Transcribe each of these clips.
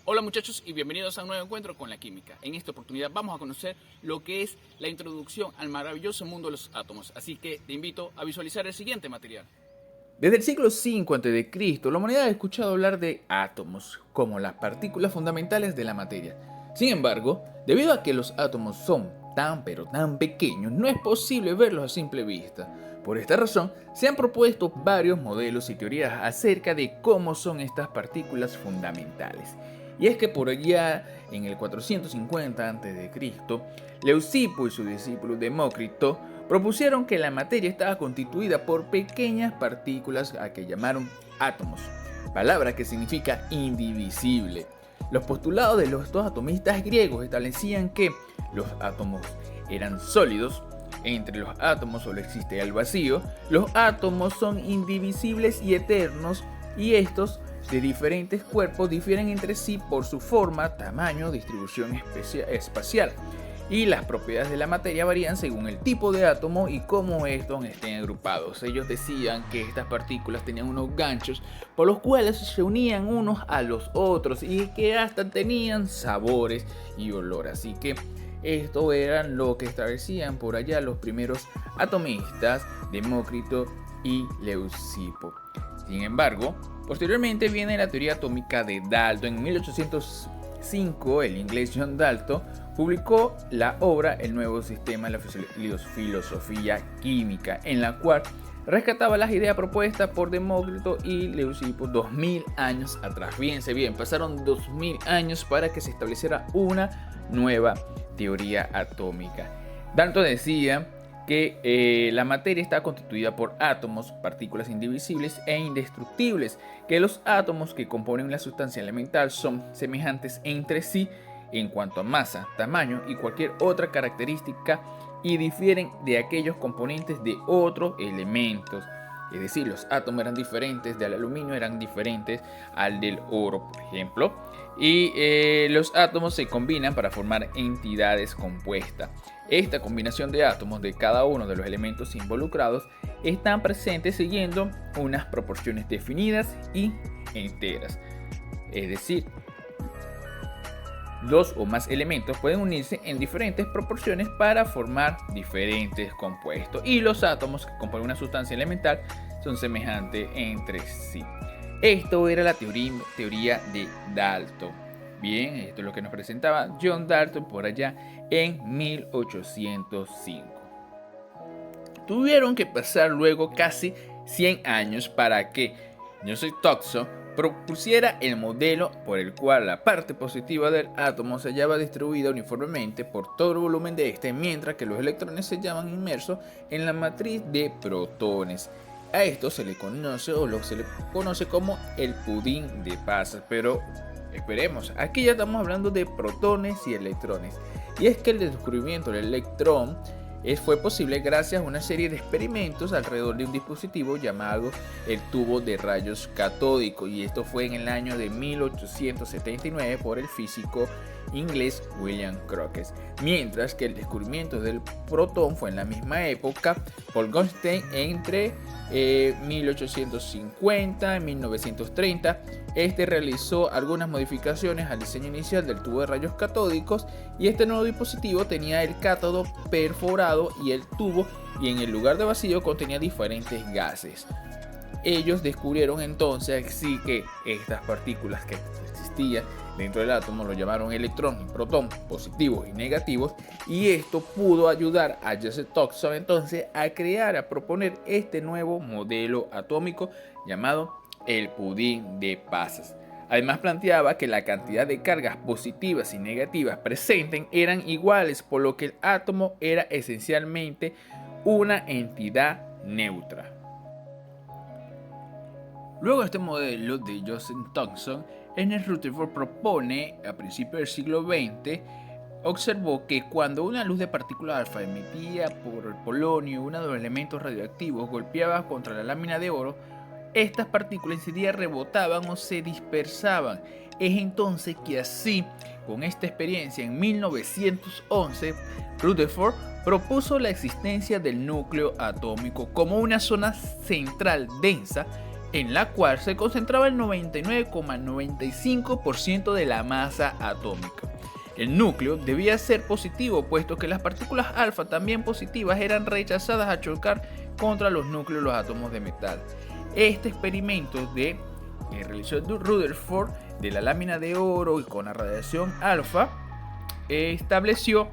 Hola muchachos y bienvenidos a un nuevo encuentro con la química. En esta oportunidad vamos a conocer lo que es la introducción al maravilloso mundo de los átomos, así que te invito a visualizar el siguiente material. Desde el siglo V a.C., la humanidad ha escuchado hablar de átomos como las partículas fundamentales de la materia. Sin embargo, debido a que los átomos son tan pequeños, no es posible verlos a simple vista. Por esta razón, se han propuesto varios modelos y teorías acerca de cómo son estas partículas fundamentales. Y es que por allá, en el 450 a.C., Leucipo y su discípulo Demócrito propusieron que la materia estaba constituida por pequeñas partículas a que llamaron átomos, palabra que significa indivisible. Los postulados de los dos atomistas griegos establecían que los átomos eran sólidos, entre los átomos solo existe el vacío, los átomos son indivisibles y eternos, y estos de diferentes cuerpos difieren entre sí por su forma, tamaño, distribución espacial. Y las propiedades de la materia varían según el tipo de átomo y cómo estos estén agrupados. Ellos decían que estas partículas tenían unos ganchos por los cuales se unían unos a los otros y que hasta tenían sabores y olor. Así que esto era lo que establecían por allá los primeros atomistas, Demócrito y Leucipo. Sin embargo, posteriormente viene la teoría atómica de Dalton. En 1805, el inglés John Dalton publicó la obra El nuevo sistema de la filosofía química, en la cual rescataba las ideas propuestas por Demócrito y Leucipo 2000 años atrás. Fíjense bien, pasaron 2000 años para que se estableciera una nueva teoría atómica. Dalton decía que la materia está constituida por átomos, partículas indivisibles e indestructibles, que los átomos que componen la sustancia elemental son semejantes entre sí en cuanto a masa, tamaño y cualquier otra característica y difieren de aquellos componentes de otros elementos. Es decir, los átomos eran diferentes del aluminio, eran diferentes al del oro, por ejemplo. Y los átomos se combinan para formar entidades compuestas. Esta combinación de átomos de cada uno de los elementos involucrados están presentes siguiendo unas proporciones definidas y enteras. Es decir, dos o más elementos pueden unirse en diferentes proporciones para formar diferentes compuestos, y los átomos que componen una sustancia elemental son semejantes entre sí. Esto era la teoría de Dalton. Bien, esto es lo que nos presentaba John Dalton por allá en 1805. Tuvieron que pasar luego casi 100 años para que Joseph Thomson propusiera el modelo por el cual la parte positiva del átomo se hallaba distribuida uniformemente por todo el volumen de este, mientras que los electrones se hallaban inmersos en la matriz de protones. A esto se le conoce como el pudín de pasas, pero esperemos, aquí ya estamos hablando de protones y electrones. Y es que el descubrimiento del electrón fue posible gracias a una serie de experimentos alrededor de un dispositivo llamado el tubo de rayos catódico, y esto fue en el año de 1879 por el físico inglés William Crookes, mientras que el descubrimiento del protón fue en la misma época por Goldstein entre 1850 y 1930. Este realizó algunas modificaciones al diseño inicial del tubo de rayos catódicos, y este nuevo dispositivo tenía el cátodo perforado y el tubo, y en el lugar de vacío contenía diferentes gases. Ellos descubrieron entonces así que estas partículas que existían dentro del átomo lo llamaron electrón y protón, positivos y negativos, y esto pudo ayudar a Joseph Thomson entonces a proponer este nuevo modelo atómico llamado el pudín de pasas. Además planteaba que la cantidad de cargas positivas y negativas presentes eran iguales, por lo que el átomo era esencialmente una entidad neutra. Luego de este modelo de Joseph Thomson, Ernest Rutherford propone, a principios del siglo XX, observó que cuando una luz de partículas alfa emitida por el polonio, uno de los elementos radioactivos, golpeaba contra la lámina de oro, estas partículas enseguida rebotaban o se dispersaban. Es entonces que así, con esta experiencia, en 1911, Rutherford propuso la existencia del núcleo atómico como una zona central densa en la cual se concentraba el 99,95% de la masa atómica. El núcleo debía ser positivo, puesto que las partículas alfa, también positivas, eran rechazadas a chocar contra los núcleos de los átomos de metal. Este experimento que realizó Rutherford de la lámina de oro y con la radiación alfa estableció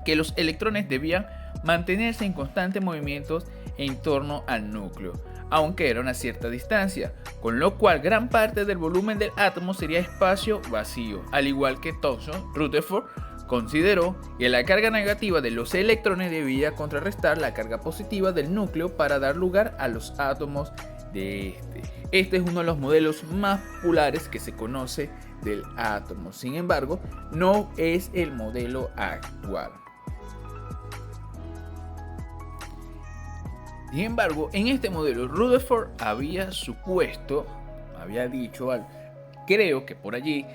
que los electrones debían mantenerse en constante movimiento en torno al núcleo, aunque era a una cierta distancia, con lo cual gran parte del volumen del átomo sería espacio vacío. Al igual que Thomson, Rutherford consideró que la carga negativa de los electrones debía contrarrestar la carga positiva del núcleo para dar lugar a los átomos de este. Este es uno de los modelos más populares que se conoce del átomo. Sin embargo, no es el modelo actual. Sin embargo, en este modelo Rutherford había dicho algo. Creo que por allí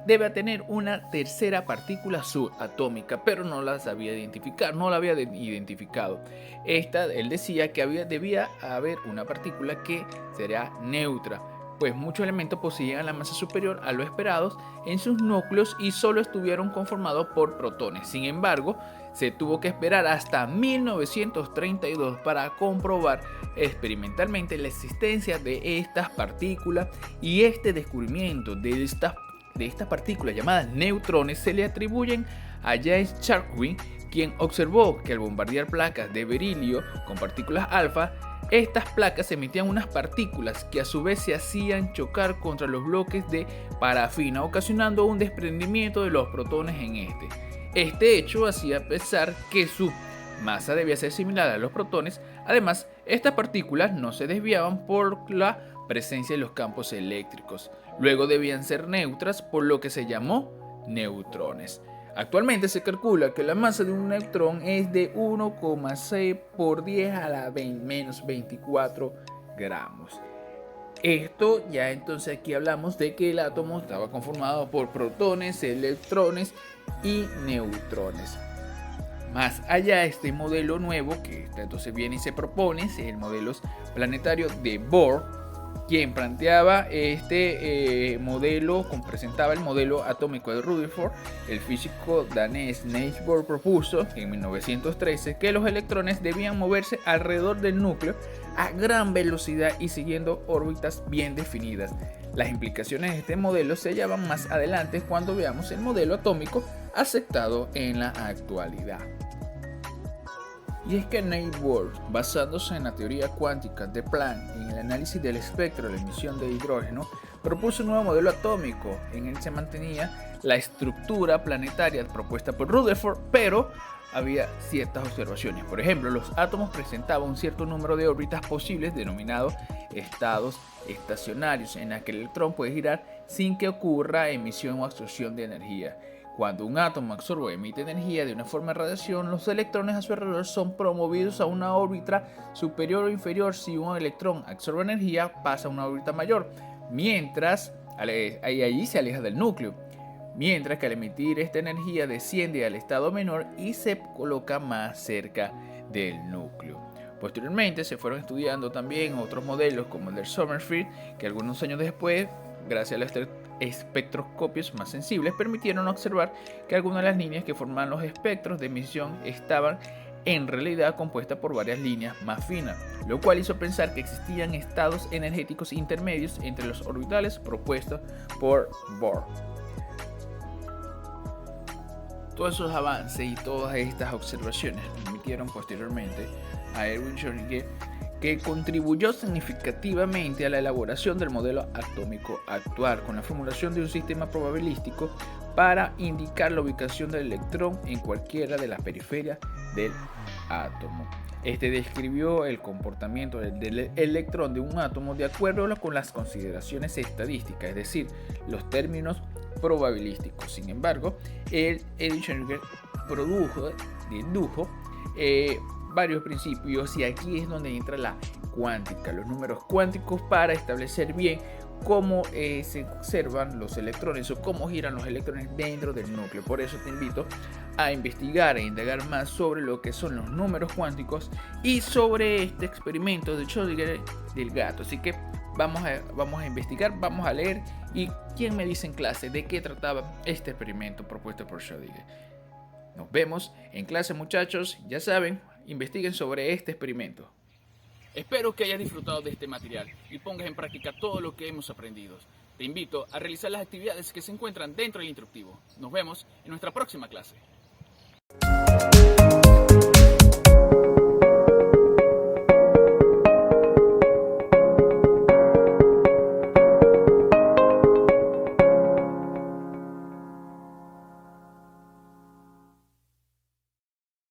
debe tener una tercera partícula subatómica, pero no la sabía identificar, no la había identificado. Él decía que debía haber una partícula que sería neutra, pues muchos elementos poseían la masa superior a lo esperado en sus núcleos y solo estuvieron conformados por protones. Sin embargo, se tuvo que esperar hasta 1932 para comprobar experimentalmente la existencia de estas partículas, y este descubrimiento de estas partículas llamadas neutrones se le atribuyen a James Chadwick, quien observó que al bombardear placas de berilio con partículas alfa, estas placas emitían unas partículas que a su vez se hacían chocar contra los bloques de parafina, ocasionando un desprendimiento de los protones en este. Este hecho hacía pensar que su masa debía ser similar a los protones. Además, estas partículas no se desviaban por la presencia de los campos eléctricos. Luego debían ser neutras, por lo que se llamó neutrones. Actualmente se calcula que la masa de un neutrón es de 1,6 por 10 a la menos 24 gramos. Esto ya entonces aquí hablamos de que el átomo estaba conformado por protones, electrones y neutrones. Más allá, este modelo nuevo que entonces viene y se propone es el modelo planetario de Bohr, quien planteaba este modelo, presentaba el modelo atómico de Rutherford. El físico danés Niels Bohr propuso en 1913 que los electrones debían moverse alrededor del núcleo a gran velocidad y siguiendo órbitas bien definidas. Las implicaciones de este modelo se hallarán más adelante cuando veamos el modelo atómico aceptado en la actualidad. Y es que Niels Bohr, basándose en la teoría cuántica de Planck en el análisis del espectro de la emisión de hidrógeno, propuso un nuevo modelo atómico. En él se mantenía la estructura planetaria propuesta por Rutherford, pero había ciertas observaciones. Por ejemplo, los átomos presentaban un cierto número de órbitas posibles, denominados estados estacionarios, en las que el electrón puede girar sin que ocurra emisión o absorción de energía. Cuando un átomo absorbe o emite energía de una forma de radiación, los electrones a su alrededor son promovidos a una órbita superior o inferior. Si un electrón absorbe energía, pasa a una órbita mayor, mientras allí se aleja del núcleo. Mientras que al emitir esta energía desciende al estado menor y se coloca más cerca del núcleo. Posteriormente se fueron estudiando también otros modelos como el de Sommerfeld, que algunos años después, gracias a los espectroscopios más sensibles, permitieron observar que algunas de las líneas que forman los espectros de emisión estaban en realidad compuestas por varias líneas más finas, lo cual hizo pensar que existían estados energéticos intermedios entre los orbitales propuestos por Bohr. Todos esos avances y todas estas observaciones permitieron posteriormente a Erwin Schrödinger, que contribuyó significativamente a la elaboración del modelo atómico actual, con la formulación de un sistema probabilístico para indicar la ubicación del electrón en cualquiera de las periferias del átomo. Este describió el comportamiento del electrón de un átomo de acuerdo con las consideraciones estadísticas, es decir, los términos probabilísticos. Sin embargo, Erwin Schrödinger dedujo varios principios, y aquí es donde entra la cuántica, los números cuánticos, para establecer bien cómo se observan los electrones o cómo giran los electrones dentro del núcleo. Por eso te invito a investigar e indagar más sobre lo que son los números cuánticos y sobre este experimento de Schrödinger del gato. Así que vamos a investigar, vamos a leer y quién me dice en clase de qué trataba este experimento propuesto por Schrödinger. Nos vemos en clase, muchachos. Ya saben, investiguen sobre este experimento. Espero que hayas disfrutado de este material y pongas en práctica todo lo que hemos aprendido. Te invito a realizar las actividades que se encuentran dentro del instructivo. Nos vemos en nuestra próxima clase.